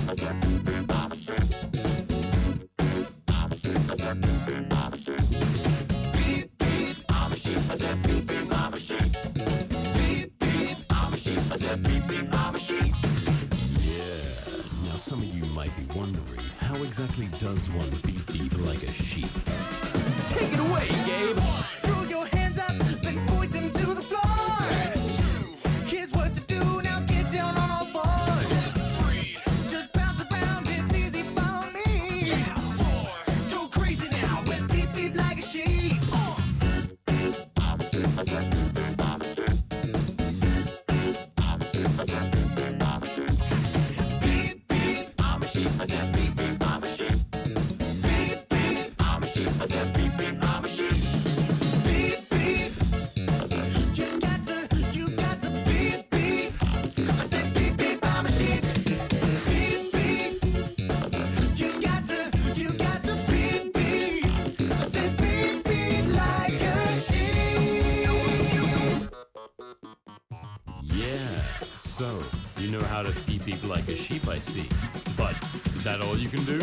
Now some of you might be wondering, how exactly does one beep beep like a sheep? Take it away, Gabe! Throw your hands up, then point them to the floor. Here's what to do, now get down on all fours. Just bounce around, it's easy for me. Go crazy now, when beep beep like a sheep. So, you know how to beep beep like a sheep, I see. But, is that all you can do?